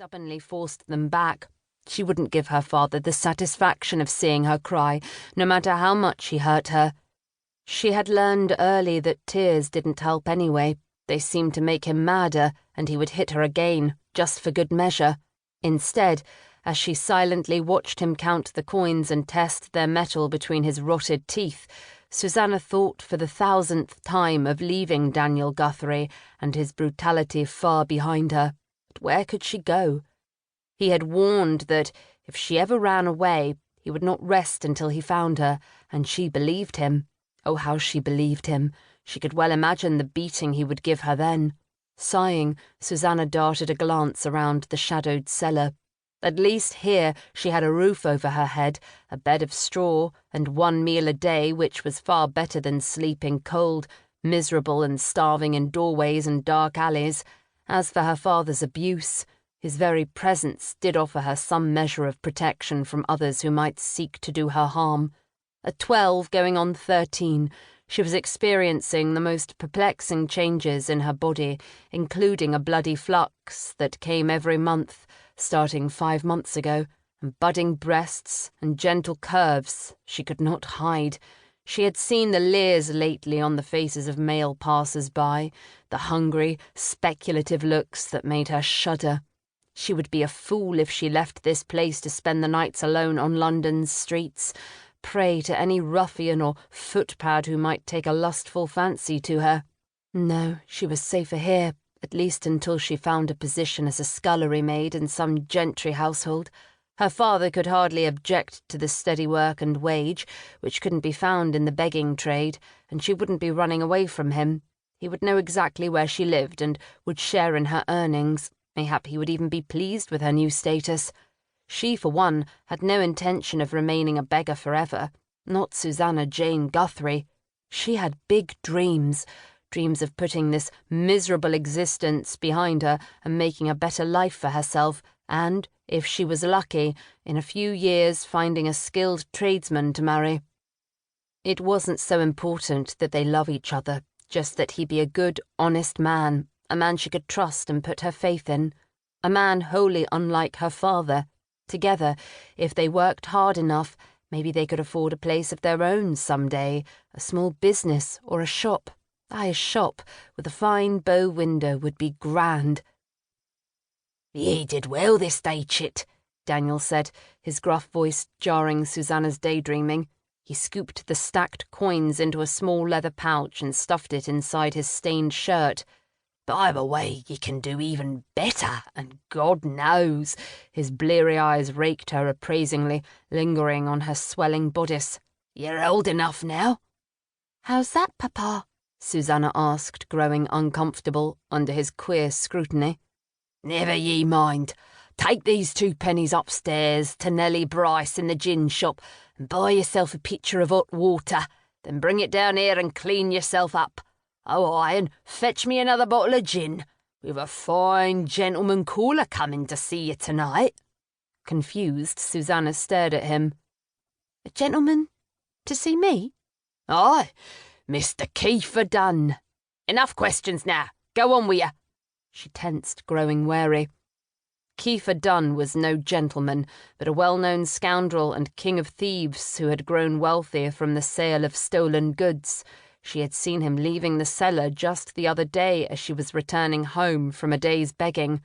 stubbornly forced them back. She wouldn't give her father the satisfaction of seeing her cry, no matter how much he hurt her. She had learned early that tears didn't help anyway. They seemed to make him madder, and he would hit her again, just for good measure. Instead, as she silently watched him count the coins and test their metal between his rotted teeth, Susanna thought for the 1000th time of leaving Daniel Guthrie and his brutality far behind her. But where could she go? He had warned that, if she ever ran away, he would not rest until he found her, and she believed him. Oh, how she believed him! She could well imagine the beating he would give her then. Sighing, Susanna darted a glance around the shadowed cellar. At least here she had a roof over her head, a bed of straw, and one meal a day, which was far better than sleeping cold, miserable and starving in doorways and dark alleys. As for her father's abuse, his very presence did offer her some measure of protection from others who might seek to do her harm. At 12, going on 13, she was experiencing the most perplexing changes in her body, including a bloody flux that came every month, starting 5 months ago, and budding breasts and gentle curves she could not hide. She had seen the leers lately on the faces of male passers-by, the hungry, speculative looks that made her shudder. She would be a fool if she left this place to spend the nights alone on London's streets, prey to any ruffian or footpad who might take a lustful fancy to her. No, she was safer here, at least until she found a position as a scullery maid in some gentry household. Her father could hardly object to the steady work and wage, which couldn't be found in the begging trade, and she wouldn't be running away from him. He would know exactly where she lived and would share in her earnings. Mayhap he would even be pleased with her new status. She, for one, had no intention of remaining a beggar forever. Not Susanna Jane Guthrie. She had big dreams of putting this miserable existence behind her and making a better life for herself, and, if she was lucky, in a few years finding a skilled tradesman to marry. It wasn't so important that they love each other, just that he be a good, honest man, a man she could trust and put her faith in, a man wholly unlike her father. Together, if they worked hard enough, maybe they could afford a place of their own some day, a small business or a shop. Aye, a shop with a fine bow window would be grand. "Ye did well this day, chit," Daniel said, his gruff voice jarring Susanna's daydreaming. He scooped the stacked coins into a small leather pouch and stuffed it inside his stained shirt. "But I've a way ye can do even better, and God knows," his bleary eyes raked her appraisingly, lingering on her swelling bodice. "You're old enough now." "How's that, Papa?" Susanna asked, growing uncomfortable under his queer scrutiny. "Never ye mind. Take these 2 pennies upstairs to Nellie Bryce in the gin shop and buy yourself a pitcher of hot water, then bring it down here and clean yourself up. Oh, aye, and fetch me another bottle of gin. We've a fine gentleman caller coming to see you tonight." Confused, Susanna stared at him. "A gentleman? To see me?" "Aye, Mr. Kiefer Dunn. Enough questions now. Go on with you." She tensed, growing wary. Kiefer Dunn was no gentleman, but a well-known scoundrel and king of thieves who had grown wealthy from the sale of stolen goods. She had seen him leaving the cellar just the other day as she was returning home from a day's begging.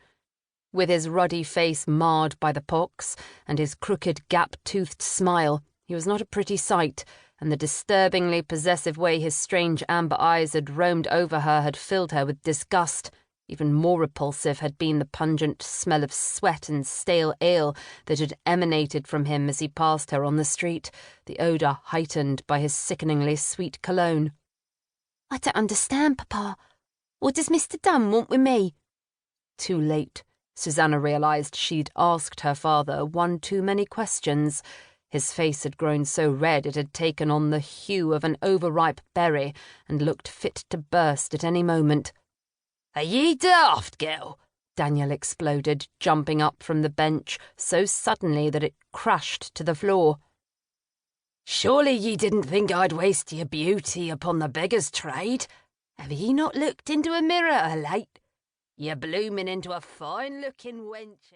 With his ruddy face marred by the pox and his crooked, gap-toothed smile, he was not a pretty sight, and the disturbingly possessive way his strange amber eyes had roamed over her had filled her with disgust. Even more repulsive had been the pungent smell of sweat and stale ale that had emanated from him as he passed her on the street, the odour heightened by his sickeningly sweet cologne. "I don't understand, Papa. What does Mr. Dunn want with me?" Too late. Susanna realised she'd asked her father one too many questions. His face had grown so red it had taken on the hue of an overripe berry and looked fit to burst at any moment. "Are ye daft, girl?" Daniel exploded, jumping up from the bench so suddenly that it crashed to the floor. "Surely ye didn't think I'd waste your beauty upon the beggar's trade? Have ye not looked into a mirror o' late? You're blooming into a fine-looking wench."